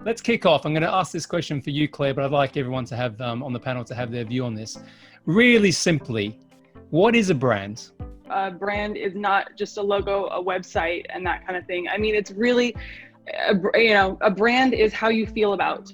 let's kick off. I'm going to ask this question for you, Claire, but I'd like everyone to have on the panel to have their view on this. Really simply, what is a brand? A brand is not just a logo, a website, and that kind of thing. I mean, it's really, a brand is how you feel about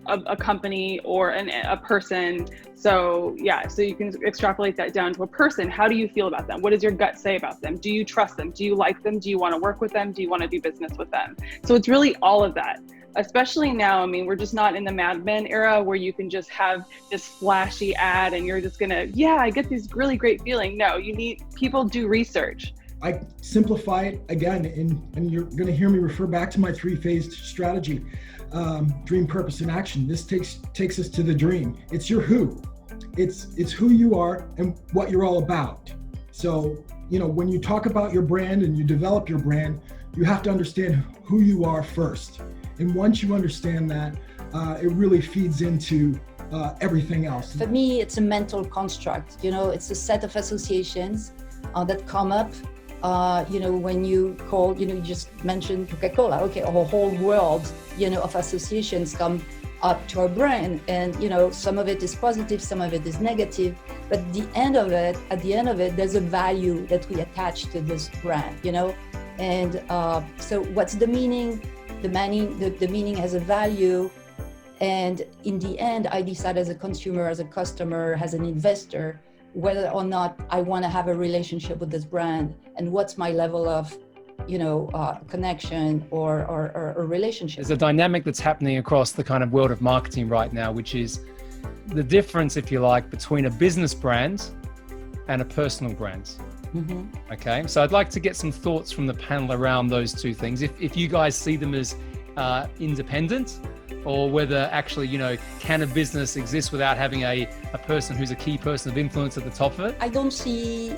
a company or a person. So yeah, so you can extrapolate that down to a person. How do you feel about them? What does your gut say about them? Do you trust them? Do you like them? Do you want to work with them? Do you want to do business with them? So it's really all of that. Especially now, I mean, we're just not in the Mad Men era where you can just have this flashy ad and you're just gonna, yeah, I get this really great feeling. No, people do research. I simplify it again, and you're gonna hear me refer back to my three-phased strategy, dream, purpose, and action. This takes us to the dream. It's your who. It's who you are and what you're all about. So, when you talk about your brand and you develop your brand, you have to understand who you are first. And once you understand that, it really feeds into everything else. For me, it's a mental construct. It's a set of associations that come up. When you call, you just mentioned Coca-Cola. Okay, a whole world, of associations come up to our brain, and some of it is positive, some of it is negative. But at the end of it, there's a value that we attach to this brand. And so, what's the meaning? The meaning has a value, and in the end, I decide as a consumer, as a customer, as an investor, whether or not I want to have a relationship with this brand, and what's my level of, connection or a relationship. There's a dynamic that's happening across the kind of world of marketing right now, which is the difference, if you like, between a business brand and a personal brand. Mm-hmm. Okay, so I'd like to get some thoughts from the panel around those two things. If you guys see them as independent, or whether actually, can a business exist without having a person who's a key person of influence at the top of it? I don't see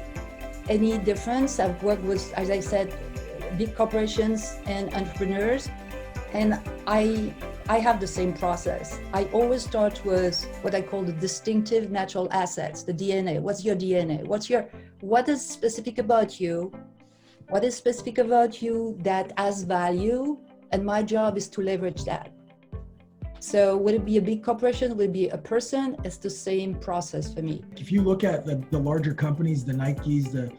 any difference. I've worked with, as I said, big corporations and entrepreneurs, and I have the same process. I always start with what I call the distinctive natural assets, the DNA. What's your DNA? What is specific about you? What is specific about you that has value? And my job is to leverage that. So would it be a big corporation? Would it be a person? It's the same process for me. If you look at the larger companies, the Nikes,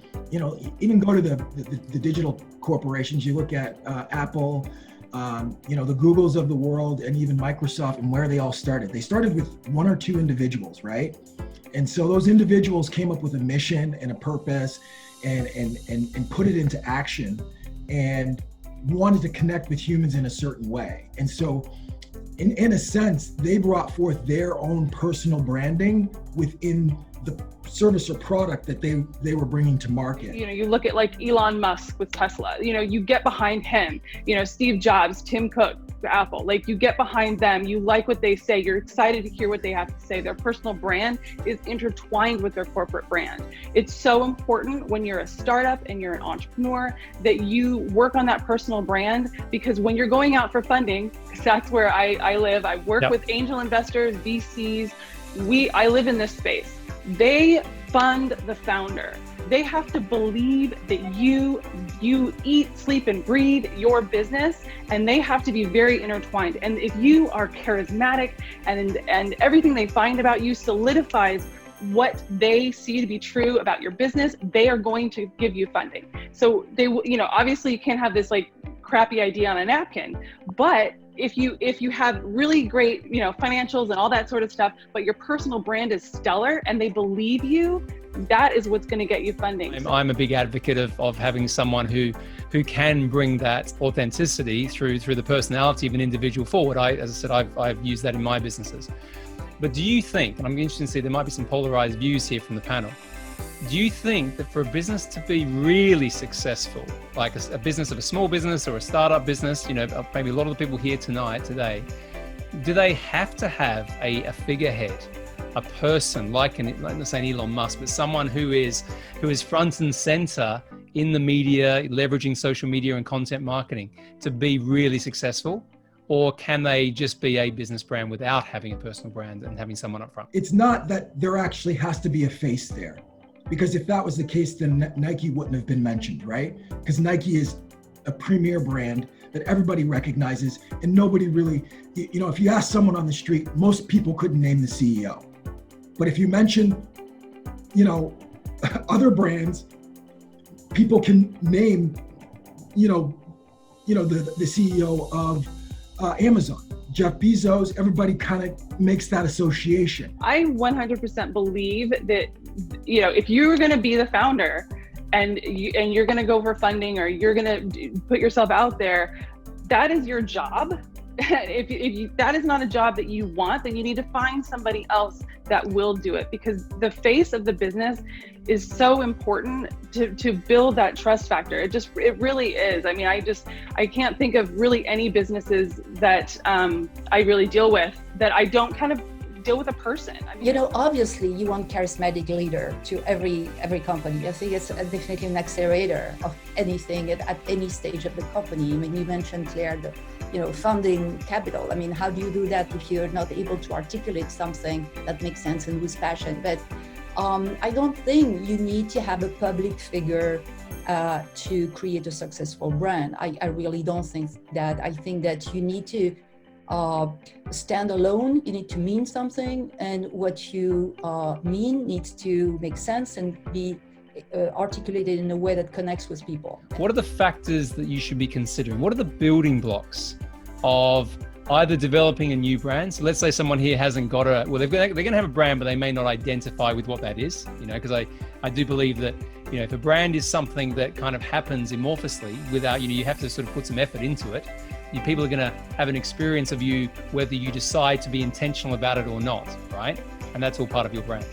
even go to the digital corporations, you look at Apple, the Googles of the world, and even Microsoft, and where they all started. They started with one or two individuals, right? And so those individuals came up with a mission and a purpose and put it into action and wanted to connect with humans in a certain way. And so in a sense, they brought forth their own personal branding within the service or product that they were bringing to market. You look at like Elon Musk with Tesla, you get behind him, Steve Jobs, Tim Cook, Apple, like you get behind them, you like what they say, you're excited to hear what they have to say. Their personal brand is intertwined with their corporate brand. It's so important when you're a startup and you're an entrepreneur that you work on that personal brand, because when you're going out for funding, because that's where I live, I work with angel investors, VCs, I live in this space. They fund the founder. They have to believe that you eat, sleep, and breathe your business, and they have to be very intertwined. And if you are charismatic and everything they find about you solidifies what they see to be true about your business, they are going to give you funding. So they, obviously you can't have this like crappy idea on a napkin, but if you have really great, financials and all that sort of stuff, but your personal brand is stellar and they believe you, that is what's going to get you funding. I'm a big advocate of having someone who can bring that authenticity through the personality of an individual forward. As I said, I've used that in my businesses. But do you think, and I'm interested to see, there might be some polarized views here from the panel, do you think that for a business to be really successful, like a business of a small business or a startup business, maybe a lot of the people here today, do they have to have a figurehead, a person like let's say Elon Musk, but someone who is front and center in the media, leveraging social media and content marketing to be really successful? Or can they just be a business brand without having a personal brand and having someone up front? It's not that there actually has to be a face there. Because if that was the case, then Nike wouldn't have been mentioned, right? Because Nike is a premier brand. that everybody recognizes, and nobody really, if you ask someone on the street, most people couldn't name the CEO. But if you mention, other brands, people can name, the CEO of Amazon, Jeff Bezos. Everybody kind of makes that association. I 100% believe that, if you're going to be the founder and you're going to go for funding, or you're going to put yourself out there, that is your job. If that is not a job that you want, then you need to find somebody else that will do it, because the face of the business is so important to build that trust factor. It really is. I mean, I can't think of really any businesses that I really deal with that I don't kind of deal with a person. I mean, obviously you want charismatic leader to every company. I think it's definitely an accelerator of anything at any stage of the company. I mean, you mentioned, Claire, funding capital. I mean, how do you do that if you're not able to articulate something that makes sense and with passion? But I don't think you need to have a public figure to create a successful brand. I really don't think that. I think that you need to stand alone. You need to mean something, and what you mean needs to make sense and be articulated in a way that connects with people. What are the factors that you should be considering? What are the building blocks of either developing a new brand? So let's say someone here hasn't got they're going to have a brand, but they may not identify with what that is, because I do believe that, if a brand is something that kind of happens amorphously without, you have to sort of put some effort into it. People are going to have an experience of you, whether you decide to be intentional about it or not, right? And that's all part of your brand.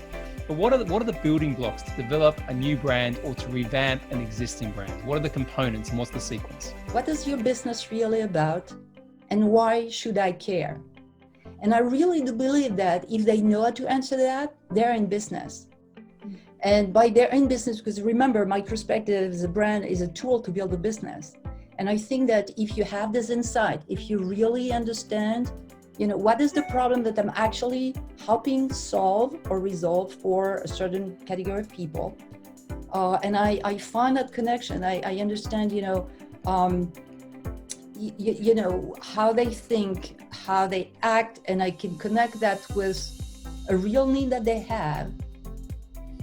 But what are the building blocks to develop a new brand or to revamp an existing brand? What are the components and what's the sequence? What is your business really about, and why should I care? And I really do believe that if they know how to answer that, they're in business. And by they're in business, because remember, my perspective as a brand is a tool to build a business. And I think that if you have this insight, if you really understand, what is the problem that I'm actually helping solve or resolve for a certain category of people, and I find that connection. I understand, how they think, how they act, and I can connect that with a real need that they have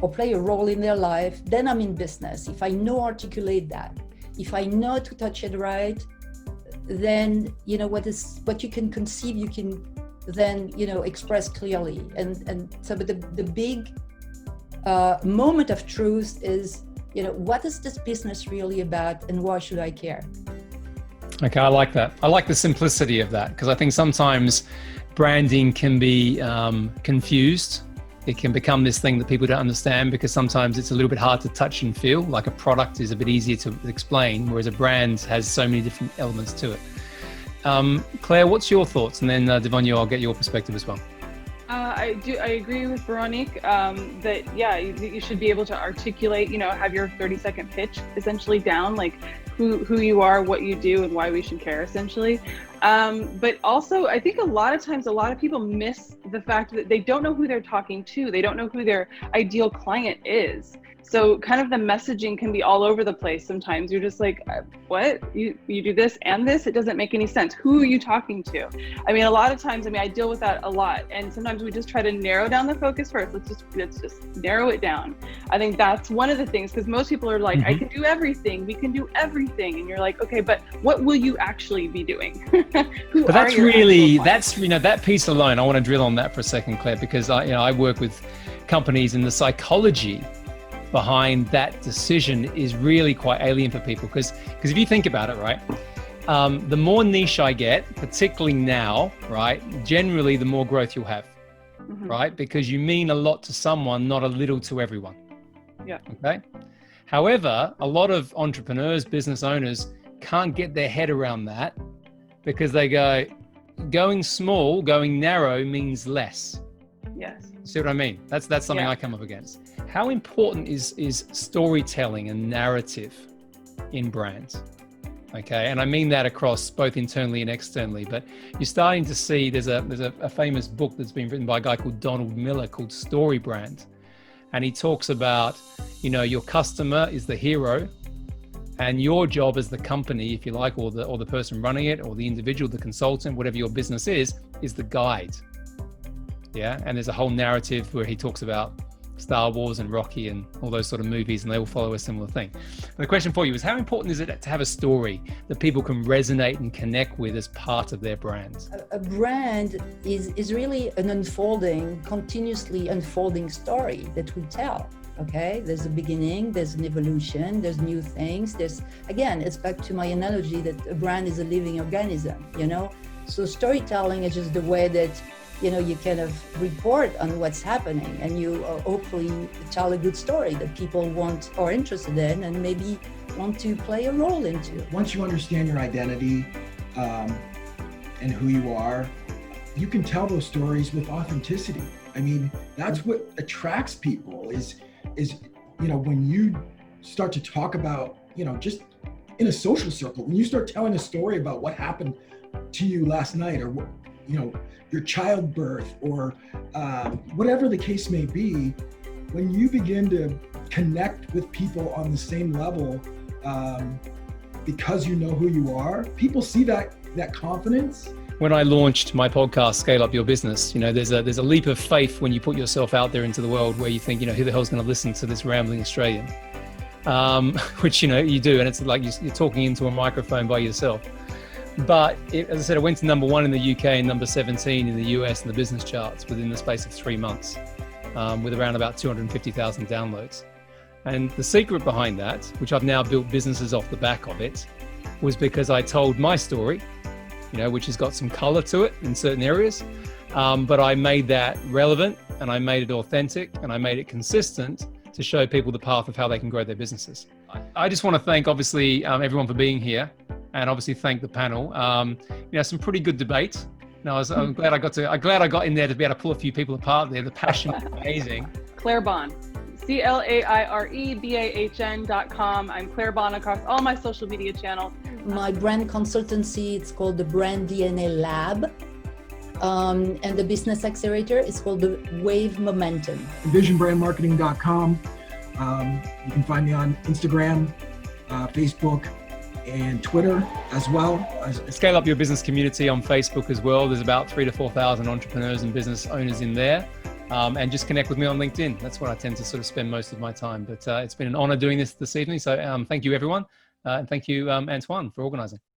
or play a role in their life. Then I'm in business. If I know articulate that, if I know to touch it right, then what you can conceive, you can then express clearly. And so, but the big moment of truth is, what is this business really about, and why should I care? Okay, I like that. I like the simplicity of that, because I think sometimes branding can be confused. It can become this thing that people don't understand, because sometimes it's a little bit hard to touch and feel. Like a product is a bit easier to explain, whereas a brand has so many different elements to it. Claire, what's your thoughts? And then Devonio, I'll get your perspective as well. I agree with Veronique that, you should be able to articulate, have your 30-second pitch essentially down, like who you are, what you do, and why we should care, essentially. But also, I think a lot of times, a lot of people miss the fact that they don't know who they're talking to. They don't know who their ideal client is. So kind of the messaging can be all over the place. Sometimes you're just like, what? You do this and this? It doesn't make any sense. Who are you talking to? I mean, a lot of times, I deal with that a lot. And sometimes we just try to narrow down the focus first. Let's just narrow it down. I think that's one of the things, because most people are like, I can do everything. We can do everything. And you're like, okay, but what will you actually be doing? But that's really, that piece alone, I want to drill on that for a second, Claire, because I work with companies, and the psychology behind that decision is really quite alien for people, because if you think about it, right, the more niche I get, particularly now, right, generally the more growth you'll have, right, because you mean a lot to someone, not a little to everyone. Yeah. Okay. However, a lot of entrepreneurs, business owners can't get their head around that, because they go, going small, going narrow means less. Yes. See what I mean? That's something I come up against. How important is storytelling and narrative in brands? Okay, and I mean that across both internally and externally. But you're starting to see there's a famous book that's been written by a guy called Donald Miller called Story Brand, and he talks about your customer is the hero, And your job as the company, if you like, or the person running it, or the individual, the consultant, whatever your business is the guide. Yeah. And there's a whole narrative where he talks about Star Wars and Rocky and all those sort of movies, and they all follow a similar thing. And the question for you is, how important is it to have a story that people can resonate and connect with as part of their brand? A brand is really an continuously unfolding story that we tell. Okay, there's a beginning, there's an evolution, there's new things. Again, it's back to my analogy that a brand is a living organism, So storytelling is just the way that, you kind of report on what's happening, and you hopefully tell a good story that people are interested in and maybe want to play a role into. Once you understand your identity and who you are, you can tell those stories with authenticity. I mean, that's what attracts people is when you start to talk about, just in a social circle, when you start telling a story about what happened to you last night, or your childbirth, or whatever the case may be, when you begin to connect with people on the same level, because you know who you are, people see that confidence. When I launched my podcast, Scale Up Your Business, there's a leap of faith when you put yourself out there into the world, where you think, who the hell's going to listen to this rambling Australian? Which, you do. And it's like you're talking into a microphone by yourself. But as I said, it went to number 1 in the UK and number 17 in the US in the business charts within the space of 3 months, with around about 250,000 downloads. And the secret behind that, which I've now built businesses off the back of it, was because I told my story, which has got some color to it in certain areas. But I made that relevant, and I made it authentic, and I made it consistent to show people the path of how they can grow their businesses. I just want to thank, obviously, everyone for being here, and obviously thank the panel. Some pretty good debate. I'm glad I got in there to be able to pull a few people apart there. The passion is amazing. Claire Bahn, ClaireBahn.com. I'm Claire Bahn across all my social media channels. My brand consultancy, it's called the Brand DNA Lab. And the business accelerator is called the Wave Momentum. Visionbrandmarketing.com. You can find me on Instagram, Facebook, and Twitter as well. Scale Up Your Business community on Facebook as well. There's about 3,000 to 4,000 entrepreneurs and business owners in there. And just connect with me on LinkedIn. That's where I tend to sort of spend most of my time. But it's been an honor doing this evening. So thank you, everyone. And thank you, Antoine, for organizing.